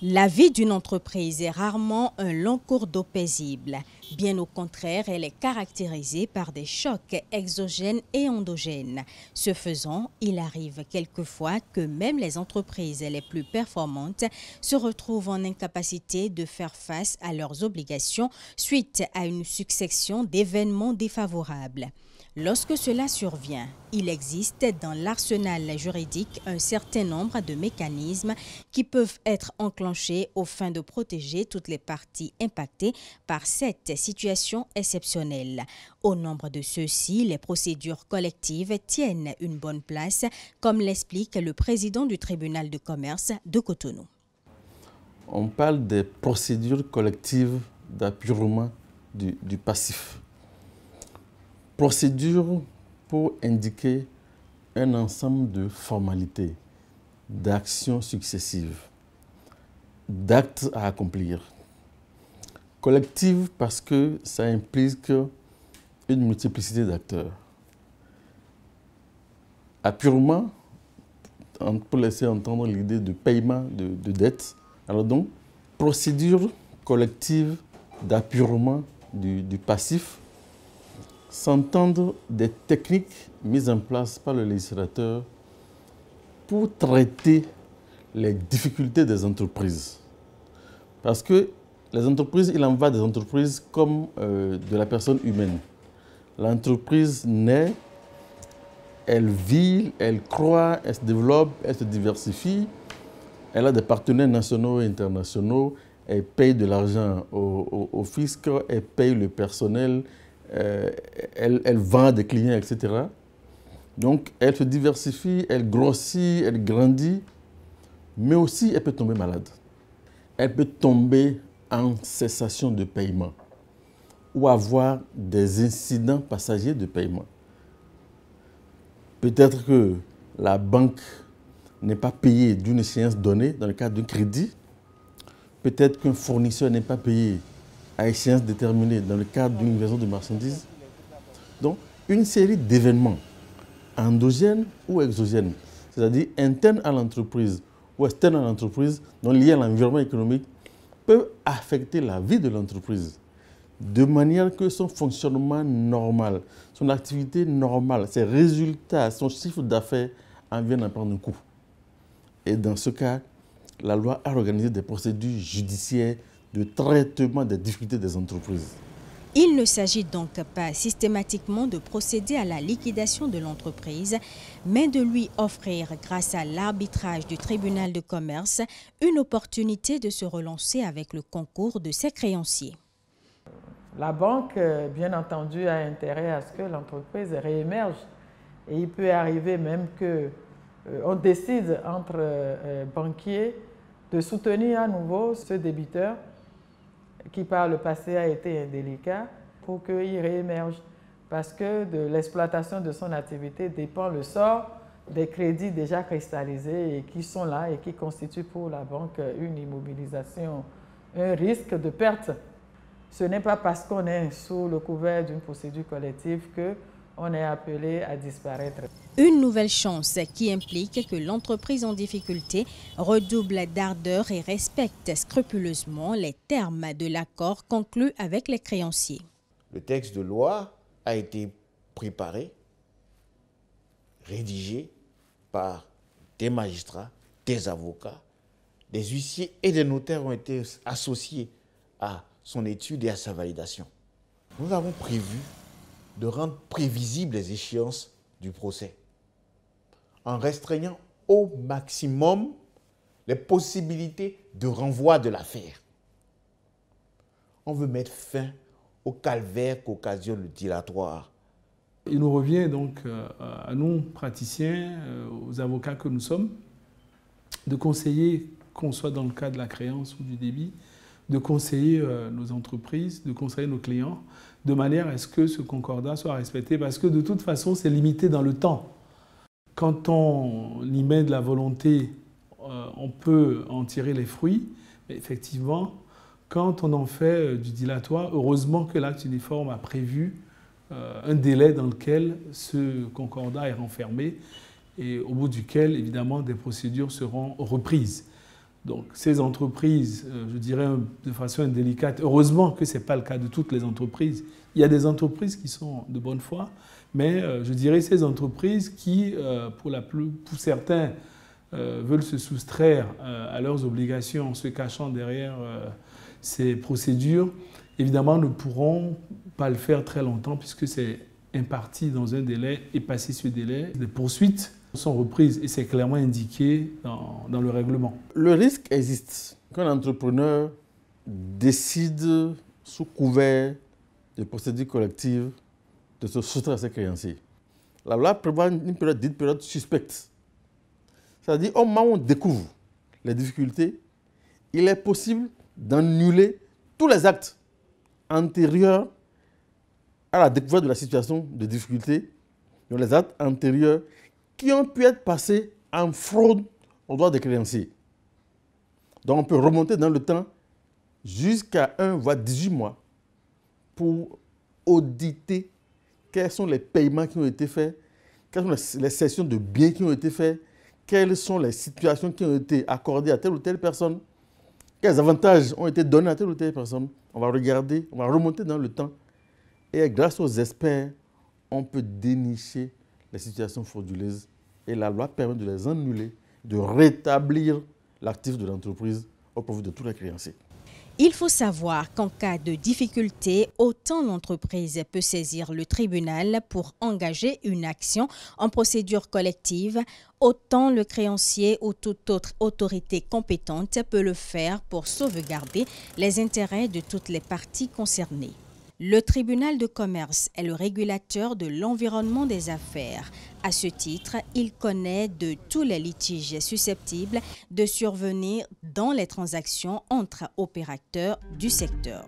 La vie d'une entreprise est rarement un long cours d'eau paisible. Bien au contraire, elle est caractérisée par des chocs exogènes et endogènes. Ce faisant, il arrive quelquefois que même les entreprises les plus performantes se retrouvent en incapacité de faire face à leurs obligations suite à une succession d'événements défavorables. Lorsque cela survient, il existe dans l'arsenal juridique un certain nombre de mécanismes qui peuvent être enclenchés aux fins de protéger toutes les parties impactées par cette situation exceptionnelle. Au nombre de ceux-ci, les procédures collectives tiennent une bonne place, comme l'explique le président du tribunal de commerce de Cotonou. On parle des procédures collectives d'apurement du passif. Procédure pour indiquer un ensemble de formalités, d'actions successives, d'actes à accomplir. Collective parce que ça implique une multiplicité d'acteurs. Apurement, pour laisser entendre l'idée de paiement de dettes. Alors donc, procédure collective d'apurement du passif, s'entendent des techniques mises en place par le législateur pour traiter les difficultés des entreprises. Parce que les entreprises, il en va des entreprises comme de la personne humaine. L'entreprise naît, elle vit, elle croît, elle se développe, elle se diversifie. Elle a des partenaires nationaux et internationaux, elle paye de l'argent au fisc, elle paye le personnel, elle vend des clients, etc. Donc, elle se diversifie, elle grossit, elle grandit, mais aussi elle peut tomber malade. Elle peut tomber en cessation de paiement ou avoir des incidents passagers de paiement. Peut-être que la banque n'est pas payé d'une échéance donnée dans le cadre d'un crédit. Peut-être qu'un fournisseur n'est pas payé à échéance déterminée dans le cadre d'une livraison de marchandises. Donc, une série d'événements endogènes ou exogènes, c'est-à-dire internes à l'entreprise ou externes à l'entreprise, non liés à l'environnement économique, peuvent affecter la vie de l'entreprise de manière que son fonctionnement normal, son activité normale, ses résultats, son chiffre d'affaires en viennent à prendre un coup. Et dans ce cas, la loi a organisé des procédures judiciaires de traitement des difficultés des entreprises. Il ne s'agit donc pas systématiquement de procéder à la liquidation de l'entreprise, mais de lui offrir, grâce à l'arbitrage du tribunal de commerce, une opportunité de se relancer avec le concours de ses créanciers. La banque, bien entendu, a intérêt à ce que l'entreprise réémerge. Et il peut arriver même qu'on décide entre banquiers de soutenir à nouveau ce débiteur qui par le passé a été indélicat pour qu'il réémerge. Parce que de l'exploitation de son activité dépend le sort des crédits déjà cristallisés et qui sont là et qui constituent pour la banque une immobilisation, un risque de perte. Ce n'est pas parce qu'on est sous le couvert d'une procédure collective qu'on est appelé à disparaître. Une nouvelle chance qui implique que l'entreprise en difficulté redouble d'ardeur et respecte scrupuleusement les termes de l'accord conclu avec les créanciers. Le texte de loi a été préparé, rédigé par des magistrats, des avocats, des huissiers et des notaires ont été associés à son étude et à sa validation. Nous avons prévu de rendre prévisibles les échéances du procès en restreignant au maximum les possibilités de renvoi de l'affaire. On veut mettre fin au calvaire qu'occasionne le dilatoire. Il nous revient donc à nous, praticiens, aux avocats que nous sommes, de conseiller, qu'on soit dans le cas de la créance ou du débit, de conseiller nos entreprises, de conseiller nos clients, de manière à ce que ce concordat soit respecté, parce que de toute façon, c'est limité dans le temps. Quand on y met de la volonté, on peut en tirer les fruits, mais effectivement, quand on en fait du dilatoire, heureusement que l'acte uniforme a prévu un délai dans lequel ce concordat est renfermé et au bout duquel, évidemment, des procédures seront reprises. Donc, ces entreprises, je dirais de façon indélicate, heureusement que ce n'est pas le cas de toutes les entreprises. Il y a des entreprises qui sont de bonne foi, mais je dirais ces entreprises qui, pour certains, veulent se soustraire à leurs obligations en se cachant derrière ces procédures, évidemment ne pourront pas le faire très longtemps puisque c'est imparti dans un délai et passé ce délai, les poursuites sont reprises et c'est clairement indiqué dans le règlement. Le risque existe qu'un entrepreneur décide sous couvert de procédures collectives de se soustraire à ses créanciers. La loi prévoit une période dite période suspecte. C'est-à-dire, au moment où on découvre les difficultés, il est possible d'annuler tous les actes antérieurs à la découverte de la situation de difficulté, donc les actes antérieurs qui ont pu être passés en fraude aux droits des créanciers. Donc on peut remonter dans le temps jusqu'à 1 voire 18 mois pour auditer quels sont les paiements qui ont été faits, quelles sont les cessions de biens qui ont été faites, quelles sont les situations qui ont été accordées à telle ou telle personne, quels avantages ont été donnés à telle ou telle personne. On va regarder, on va remonter dans le temps. Et grâce aux experts, on peut dénicher les situations frauduleuses. Et la loi permet de les annuler, de rétablir l'actif de l'entreprise au profit de tous les créanciers. Il faut savoir qu'en cas de difficulté, autant l'entreprise peut saisir le tribunal pour engager une action en procédure collective, autant le créancier ou toute autre autorité compétente peut le faire pour sauvegarder les intérêts de toutes les parties concernées. Le tribunal de commerce est le régulateur de l'environnement des affaires. À ce titre, il connaît de tous les litiges susceptibles de survenir dans les transactions entre opérateurs du secteur.